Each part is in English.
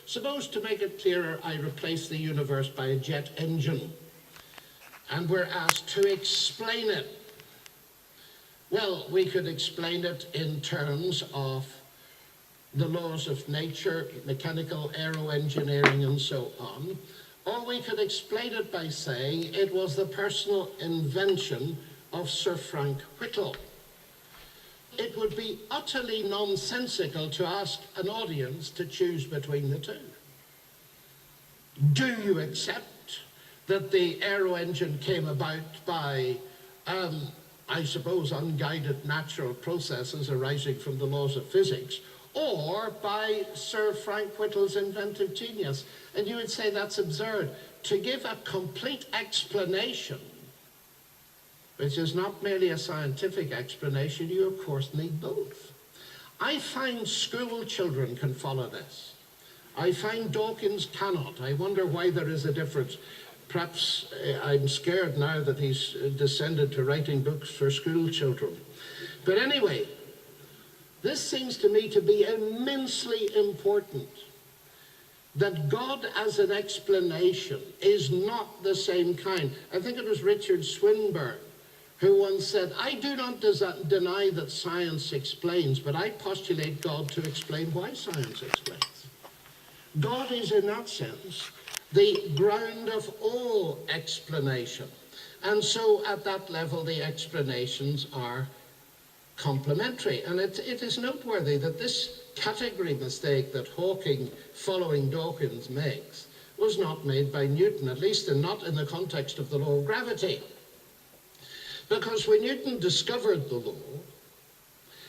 Suppose, to make it clearer, I replace the universe by a jet engine, and we're asked to explain it. Well, we could explain it in terms of the laws of nature, mechanical aeroengineering, and so on. Or we could explain it by saying it was the personal invention of Sir Frank Whittle. It would be utterly nonsensical to ask an audience to choose between the two. Do you accept that the aero engine came about by, I suppose, unguided natural processes arising from the laws of physics, or by Sir Frank Whittle's inventive genius? And you would say that's absurd. To give a complete explanation, which is not merely a scientific explanation, you of course need both. I find school children can follow this. I find Dawkins cannot. I wonder why there is a difference. Perhaps I'm scared now that he's descended to writing books for school children. But anyway, this seems to me to be immensely important, that God as an explanation is not the same kind. I think it was Richard Swinburne who once said, I do not deny that science explains, but I postulate God to explain why science explains. God is, in that sense, the ground of all explanation. And so at that level, the explanations are complementary. And it is noteworthy that this category mistake that Hawking, following Dawkins, makes was not made by Newton, at least not in the context of the law of gravity. Because when Newton discovered the law,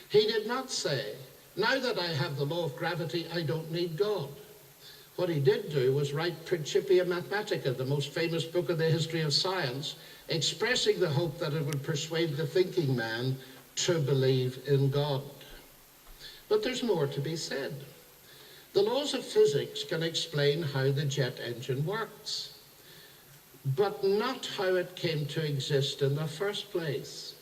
he did not say, now that I have the law of gravity, I don't need God. What he did do was write Principia Mathematica, the most famous book in the history of science, expressing the hope that it would persuade the thinking man to believe in God. But there's more to be said. The laws of physics can explain how the jet engine works, but not how it came to exist in the first place.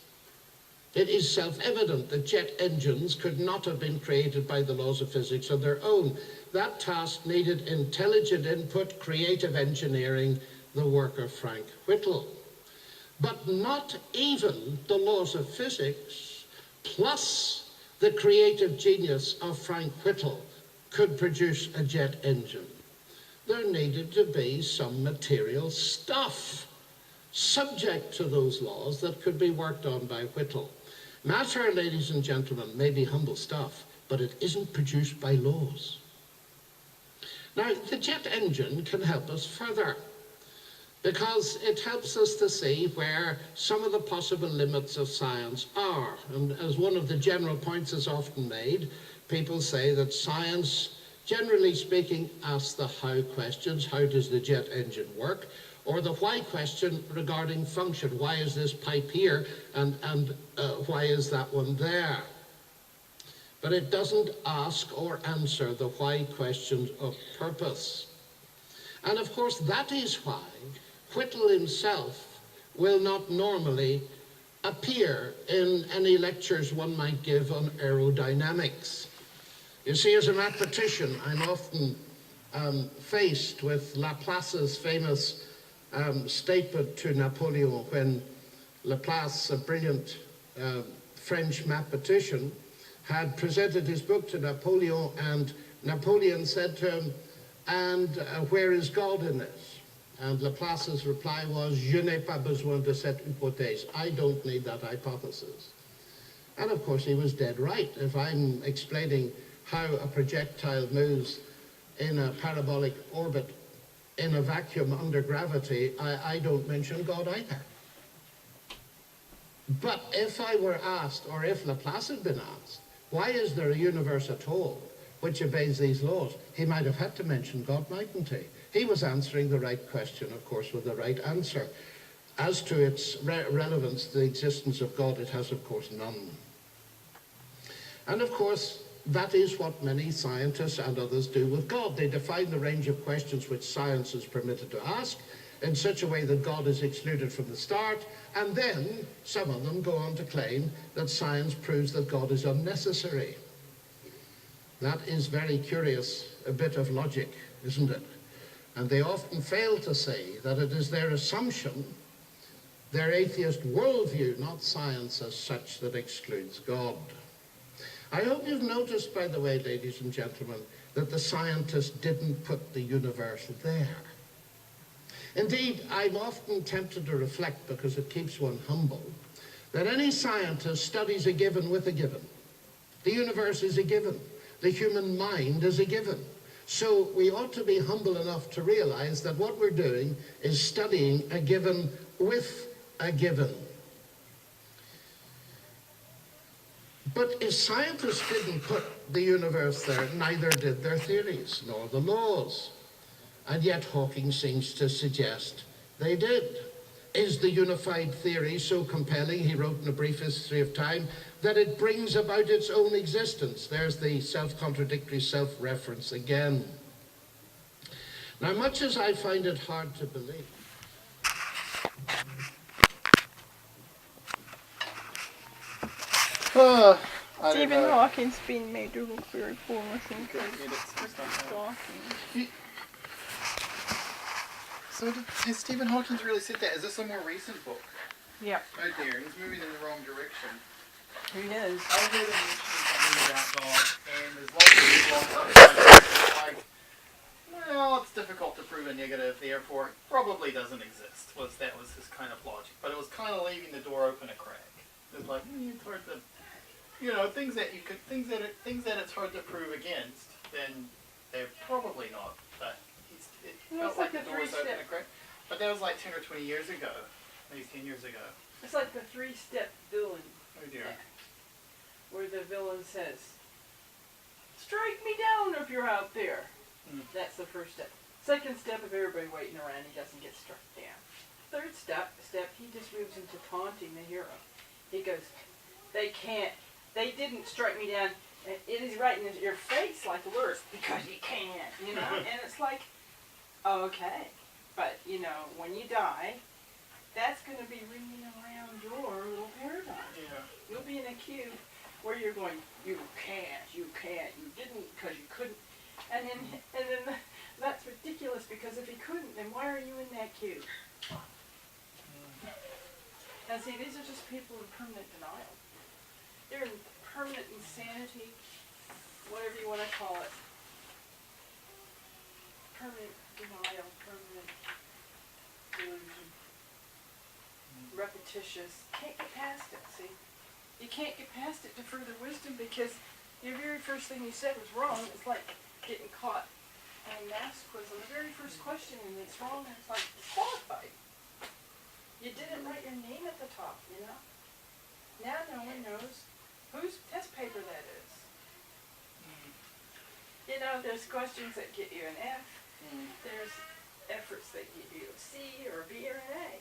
It is self-evident that jet engines could not have been created by the laws of physics on their own. That task needed intelligent input, creative engineering, the work of Frank Whittle. But not even the laws of physics, plus the creative genius of Frank Whittle, could produce a jet engine. There needed to be some material stuff subject to those laws that could be worked on by Whittle. Matter, ladies and gentlemen, may be humble stuff, but it isn't produced by laws. Now, the jet engine can help us further, because it helps us to see where some of the possible limits of science are. And as one of the general points is often made, people say that science, generally speaking, asks the how questions. How does the jet engine work? Or the why question regarding function. Why is this pipe here and why is that one there? But it doesn't ask or answer the why questions of purpose. And of course, that is why Whittle himself will not normally appear in any lectures one might give on aerodynamics. You see, as a mathematician, I'm often faced with Laplace's famous statement to Napoleon when Laplace, a brilliant French mathematician, had presented his book to Napoleon, and Napoleon said to him, and where is God in this? And Laplace's reply was, je n'ai pas besoin de cette hypothèse. I don't need that hypothesis. And of course he was dead right. If I'm explaining how a projectile moves in a parabolic orbit in a vacuum under gravity, I don't mention God either. But if I were asked, or if Laplace had been asked, why is there a universe at all which obeys these laws? He might have had to mention God, mightn't he? He was answering the right question, of course, with the right answer. As to its relevance to the existence of God, it has, of course, none. And, of course, that is what many scientists and others do with God. They define the range of questions which science is permitted to ask in such a way that God is excluded from the start, and then some of them go on to claim that science proves that God is unnecessary. That is very curious, a bit of logic, isn't it? And they often fail to say that it is their assumption, their atheist worldview, not science as such, that excludes God. I hope you've noticed, by the way, ladies and gentlemen, that the scientists didn't put the universe there. Indeed, I'm often tempted to reflect, because it keeps one humble, that any scientist studies a given with a given. The universe is a given. The human mind is a given. So we ought to be humble enough to realize that what we're doing is studying a given with a given. But if scientists didn't put the universe there, neither did their theories, nor the laws. And yet Hawking seems to suggest they did. Is the unified theory so compelling, he wrote in A Brief History of Time, that it brings about its own existence? There's the self-contradictory self-reference again. Now, much as I find it hard to believe, Stephen Hawking's been made to look very foolish and talking. So has Stephen Hawking really said that? Is this a more recent book? Yeah. Oh dear, he's moving in the wrong direction. He is. I heard him mention something about God, and there's lots of people like, well, it's difficult to prove a negative, therefore it probably doesn't exist. That was his kind of logic. But it was kind of leaving the door open a crack. It's like, it's hard to, things that it's hard to prove against, then they're probably not. But it felt like the door was open a crack. But that was like 10 or 20 years ago, maybe 10 years ago. It's like the three-step villain. Oh dear. Where the villain says, strike me down if you're out there. That's the first step. Second step, if everybody waiting around, he doesn't get struck down. Third step, he just moves into taunting the hero. He goes, they didn't strike me down. It is right in your face like worse because you can't, And it's like, okay. But, when you die, that's going to be ringing around your little paradigm. Yeah. You'll be in a cube where you're going, you can't, you didn't because you couldn't. And then that's ridiculous, because if he couldn't, then why are you in that cube? And see, these are just people in permanent denial. They're in permanent insanity, whatever you want to call it. Permanent denial, permanent delusion. Repetitious. Can't get past it, see? You can't get past it to further wisdom, because your very first thing you said was wrong. It's like getting caught on a math quiz on the very first question, and it's wrong, and it's like disqualified. You didn't write your name at the top, Now no one knows whose test paper that is. There's questions that get you an F. There's efforts that get you a C or a B or an A.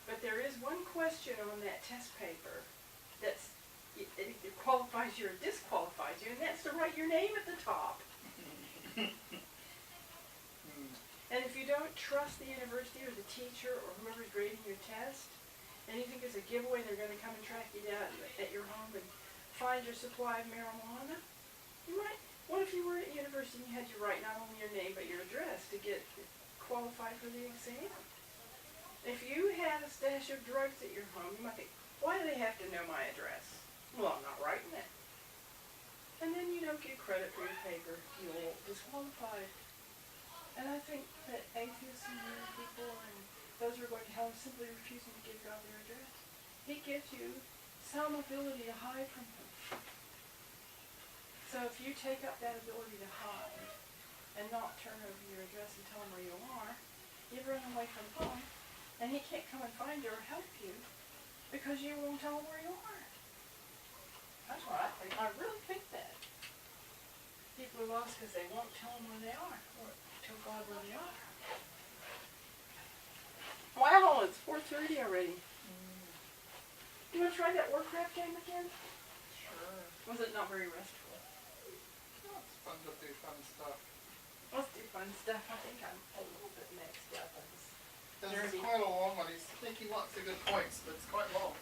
But there is one question on that test paper that's it qualifies you or disqualifies you, and that's to write your name at the top. And if you don't trust the university or the teacher or whoever's grading your test, and you think it's a giveaway, they're going to come and track you down at your home and find your supply of marijuana, you might. What if you were at university and you had to write not only your name but your address to get qualified for the exam? If you had a stash of drugs at your home, you might think, why do they have to know my address? Well, I'm not writing it. And then you don't get credit for your paper. You're disqualified. And I think that atheists and weird people and those who are going to hell are simply refusing to give God their address. He gives you some ability to hide from him. So if you take up that ability to hide and not turn over your address and tell him where you are, you've run away from home, and he can't come and find you or help you because you won't tell him where you are. That's what I think. I really think that. People are lost because they won't tell him where they are, or tell God where they are. Wow, it's 4:30 already. You want to try that Warcraft game again? Sure. Was it not very restful? No, it's fun to do fun stuff. Let's do fun stuff. I think I'm a little bit mixed up. This is quite a long one. He's making lots of good points, but it's quite long.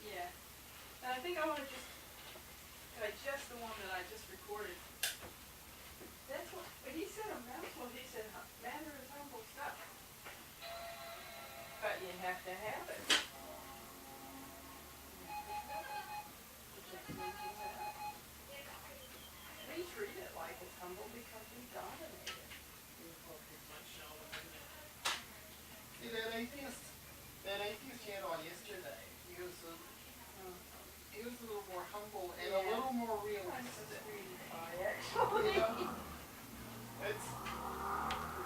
Yeah. And I think I want to just digest the one that I just recorded. But he said a mouthful. He said, matter is humble stuff. But you have to have it. We treat it like it's humble because we dominate it. See that atheist you had on yesterday, he was a little more humble and a little more I'm so realistic. sweetie pie, You actually. know? It's,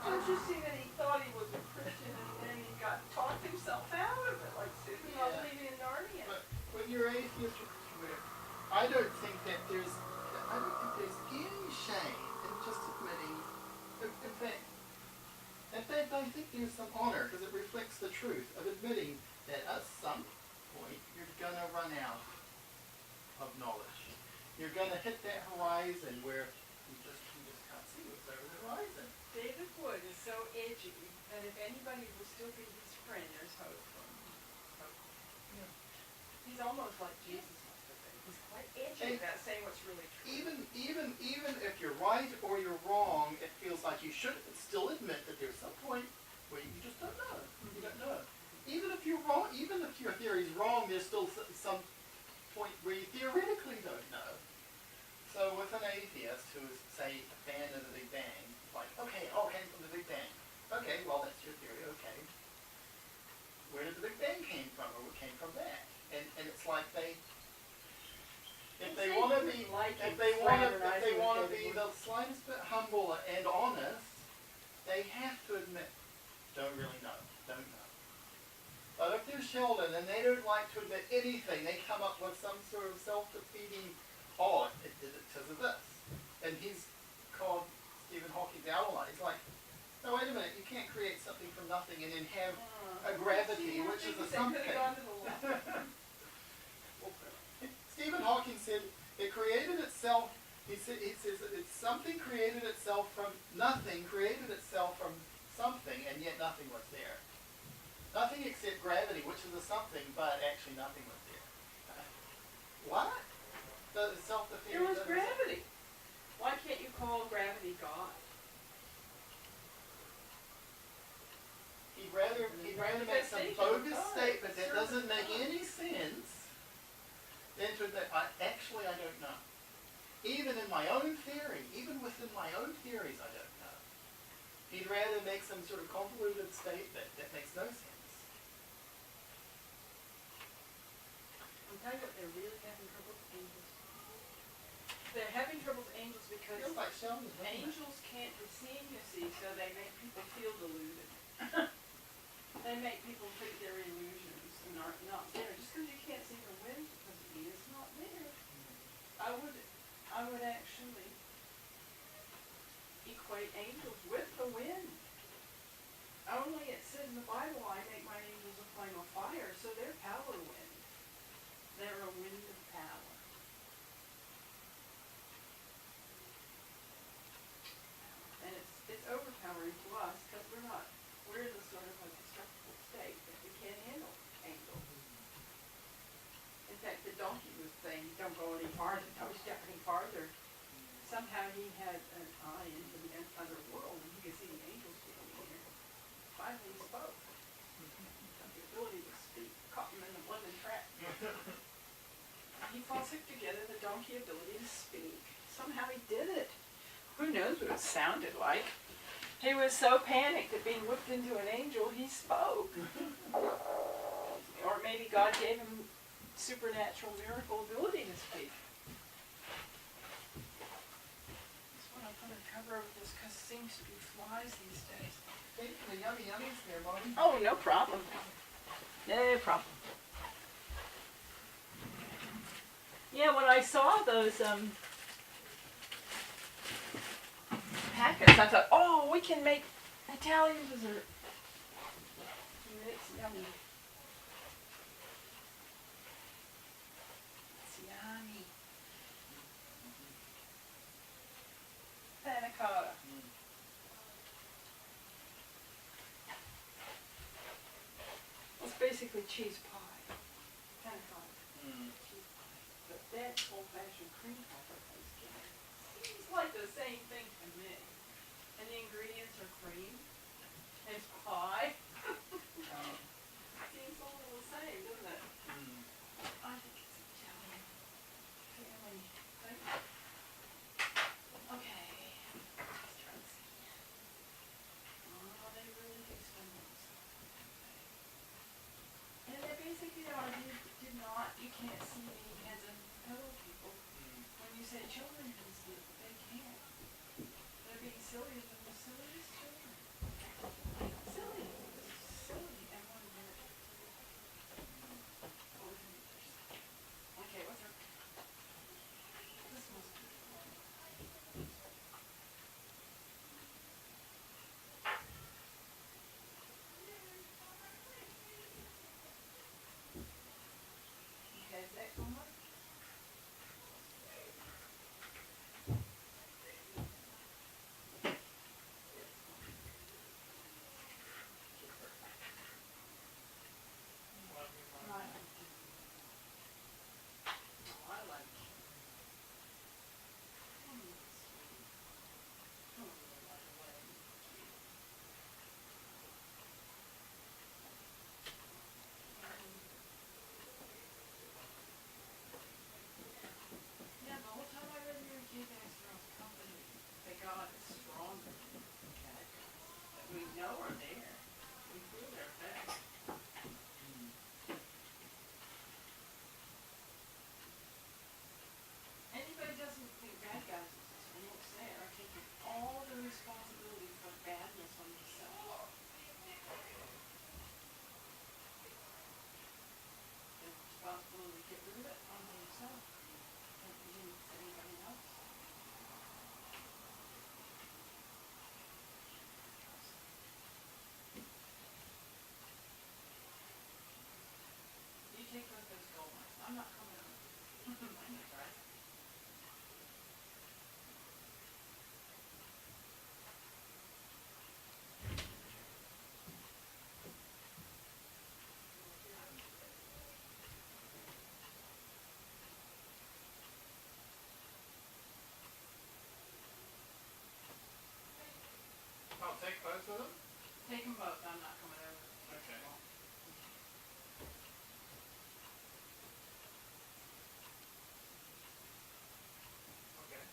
Don't you see that he thought he was a Christian and then he got talked himself out of it, like Susan was Yeah. leaving in Narnia. but when you're atheist or Christian, I don't think there's any shame in just admitting. In fact, I think there's some honor because it reflects the truth of admitting that at some point you're gonna run out of knowledge. You're gonna hit that horizon where you just can't see what's over the horizon. David Wood is so edgy that if anybody will still be his friend, there's hope for him. Yeah. He's almost like Jesus must have been. He's quite edgy about saying what's really true. Even if you're right or you're wrong, it feels like you should still admit that there's some point where you just don't know. You don't know. Even if you're wrong, even if your theory is wrong, there's still some point where you theoretically don't know. So with an atheist who is, say, a fan of the Big Bang, like, okay, it all came from the Big Bang. Okay, well, that's your theory, okay. Where did the Big Bang came from, or what came from that? And it's like if they want to be the slightest bit humble and honest, they have to admit, don't really know, don't know. But if they're Sheldon and they don't like to admit anything, they come up with some sort of self-defeating, it did it because of this. And he's called Stephen Hawking out a lot. He's like, no, wait a minute, you can't create something from nothing and then have a gravity, which is a something. Stephen Hawking said it created itself. He says it's something created itself from nothing, created itself from something, and yet nothing was there. Nothing except gravity, which is a something, but actually nothing was there. What? The self-defeating. There was gravity. Why can't you call gravity God? He'd rather make some bogus statement that doesn't make any sense than to admit, I don't know. Even in my own theory, even within my own theories, I don't know. He'd rather make some sort of convoluted statement that makes no sense. I'm telling you what, they're really having trouble with angels. They're having trouble with angels because Feels like Sheldon, doesn't it? angels can't be seen, you see, so they make people feel deluded. They make people think they're illusions and are not there. Just because you can't see the wind doesn't mean it's not there. I would actually equate angels with the wind. Only it says in the Bible, I make my angels a flame of fire, so they're power wind. They're a wind of power. And it's overpowering to us because we're in a sort of a destructible state that we can't handle angels. In fact, the donkey was saying, don't go any farther, don't step any farther. Somehow he had an eye into the other world and he could see the angels being here. Finally he spoke. The ability to speak caught him in the London trap. He falls hooked together the donkey ability to speak. Somehow he did it. Who knows what it sounded like? He was so panicked at being whipped into an angel, he spoke. Or maybe God gave him supernatural miracle ability to speak. Just want to put a cover over this because it seems to be flies these days. Thank you for the yummy yummies there, Marty. Oh, no problem. No problem. Yeah, when I saw those packets, I thought, oh, we can make Italian dessert. And it's yummy. It's yummy. Panna cotta. It's basically cheese pie. Panna cotta. Cheese pie. But that's old-fashioned cream pie for Thanksgiving. Seems like the same thing to me. And the ingredients are cream and pie. Seems all the same, doesn't it? Mm. I think it's Italian family thing. Okay. Let's try to see. Oh, they really do spend those. And they basically did not, you can't see me as a fellow people. Mm. When you say children can see it, but they can't. They're being silly than the silliest children. Silly. Silly. And one minute. Oh, we can do this. Okay, what's our... This must be... Okay, is that going on? Right. Oh, I like it. Oh, sweet. Oh, really like the way. Yeah, the whole time I read Mary Kay Baxter's company, they God is stronger than bad guys that we know are there. We feel their effect. Mm. Anybody doesn't think bad guys exist, I won't say it, are taking all the responsibility for badness on themselves. The responsibility to get rid of it on themselves. Don't blame anybody else. You take those gold mines. I'm not coming over. Mine is right. I'll take both of them. Take them both. I'm not coming over. Okay. Okay.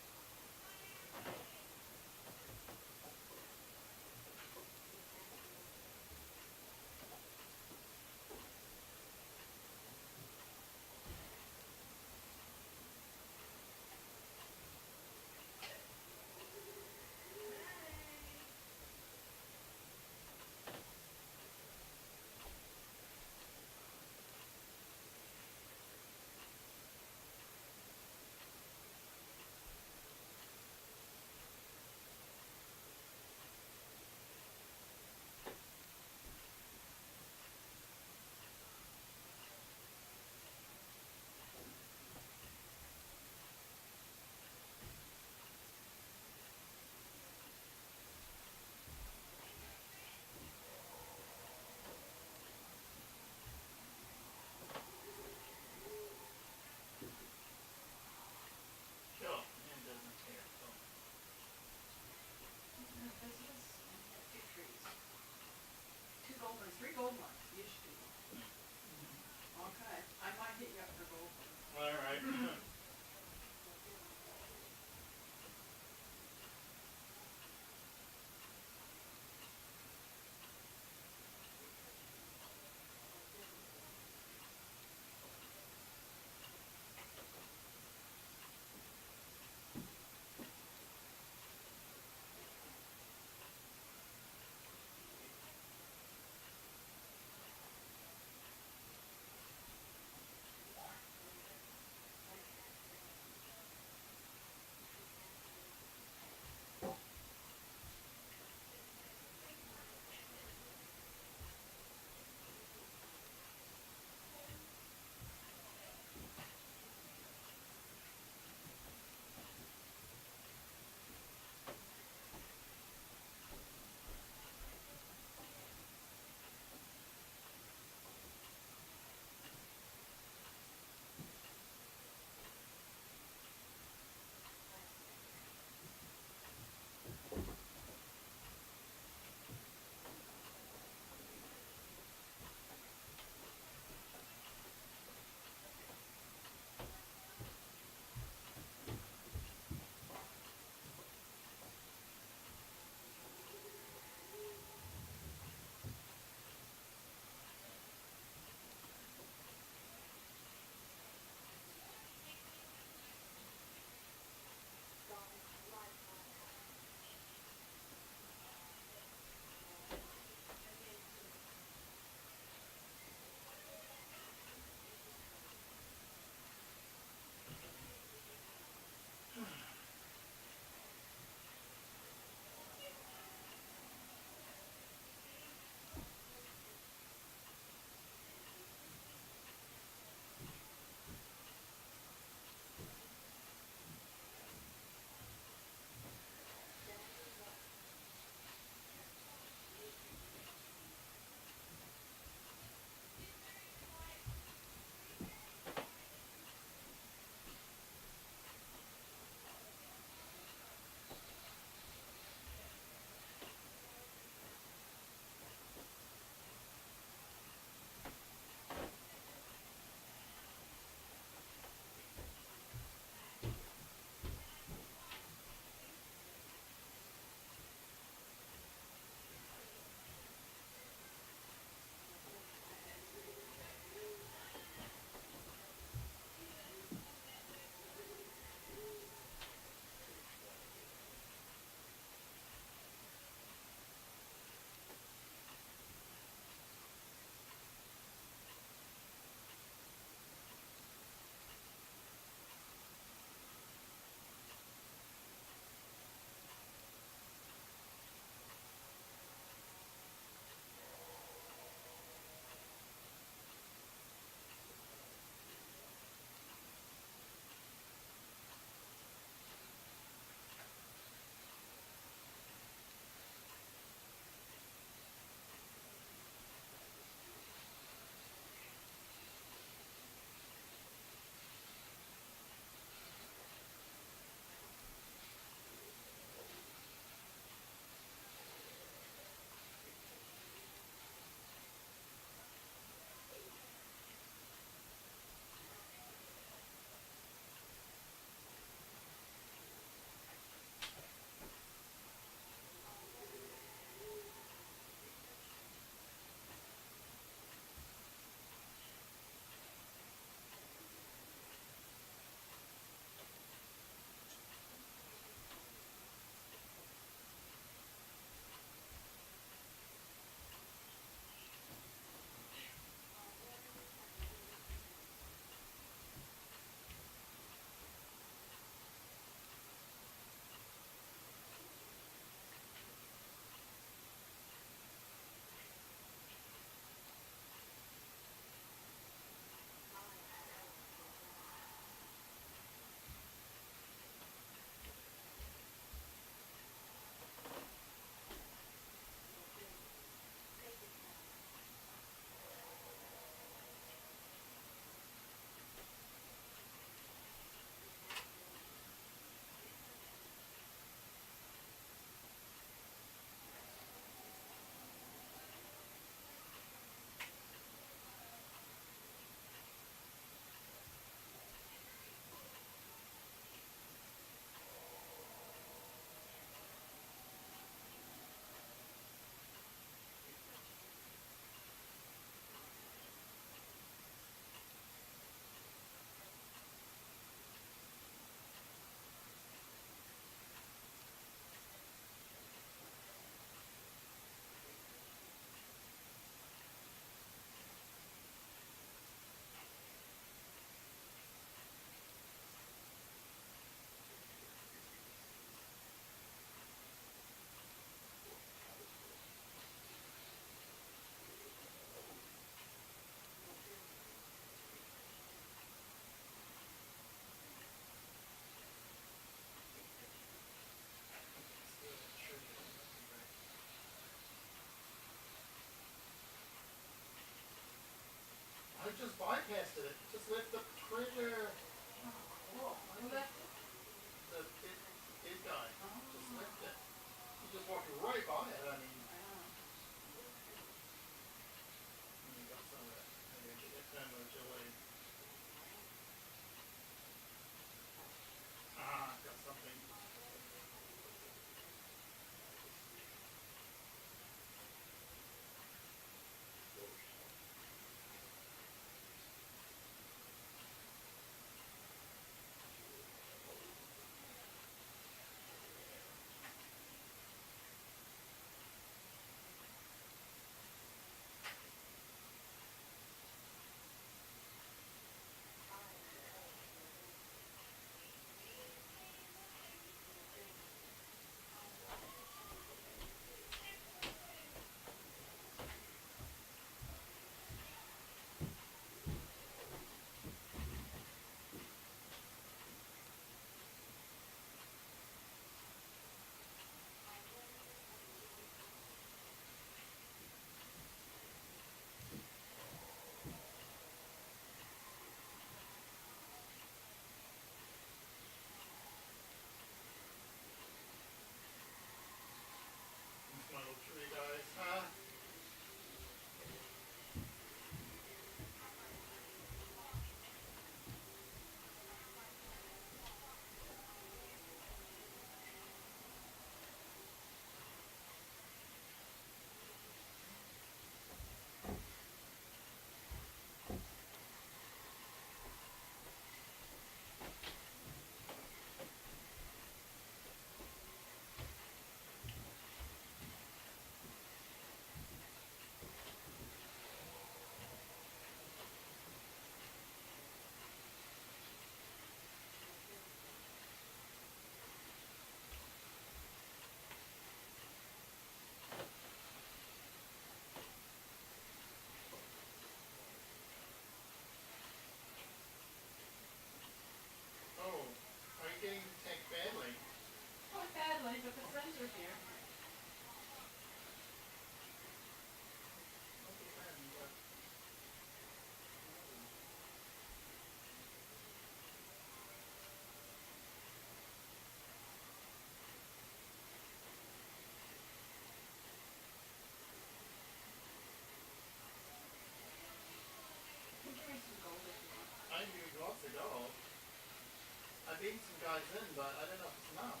getting some guys in, but I don't know if it's enough.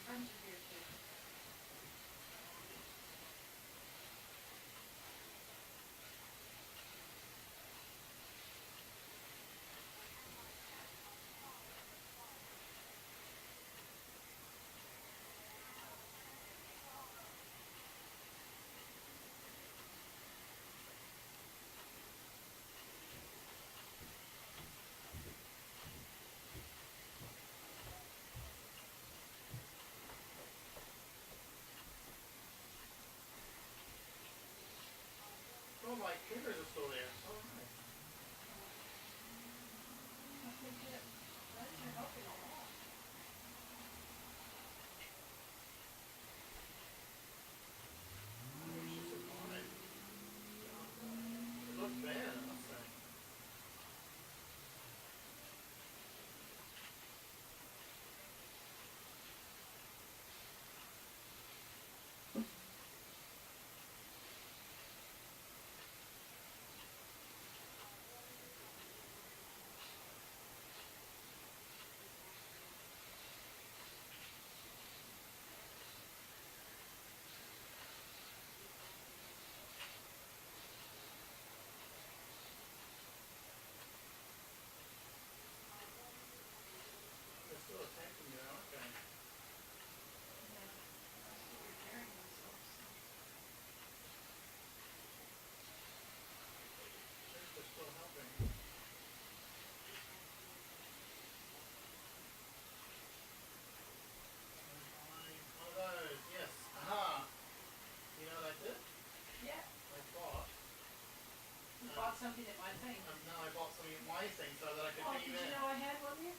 Friends are here too. Oh, my fingers are still there. Oh, nice. I think that friends are helping a lot. I think she survived. It looked bad, I must say. They're still attacking you, aren't they? Yeah. They're still repairing themselves. I think they're still helping. One of those, yes. Aha! You know what I did? Yeah. I bought. You bought something at my thing. No, I bought some of my things so that I could Oh, beam did you in. know I had one here?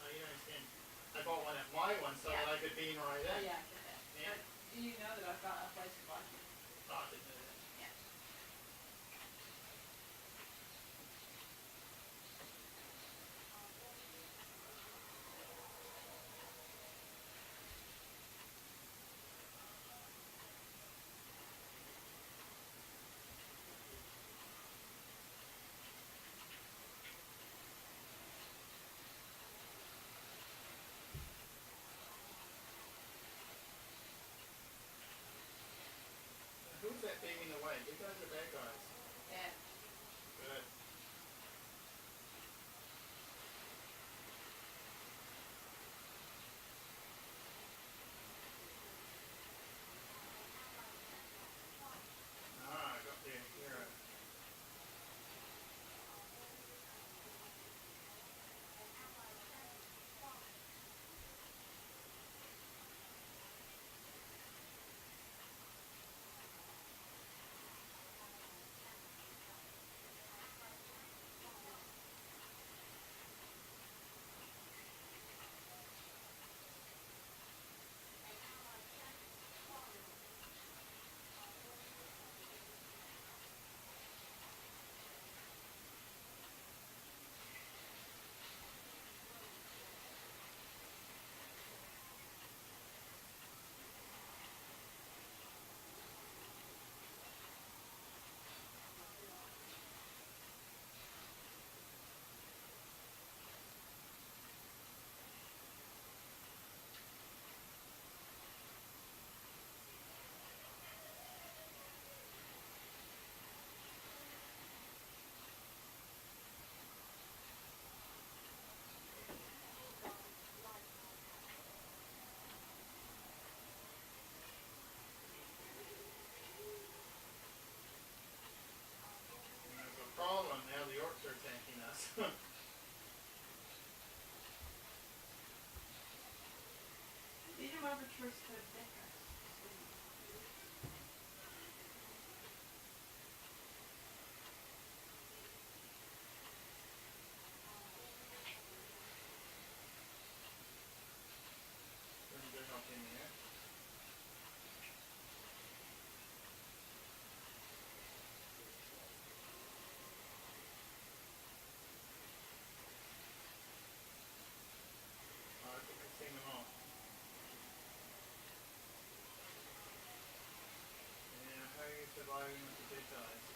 You don't understand. I bought one at my one so Yeah. that I could beam right in. Oh, yeah, I did that. Yeah. But do you know that I found a place to buy you? Oh, I didn't know that. Yeah. Who's that beaming away? Good guys or bad guys? Yeah. Good. Ah, I got the hero. And there's a problem now. The orcs are attacking us. Lead him over towards the big guys. Pretty good help in there. I think I've seen them all. Yeah, how are you surviving with the big guys?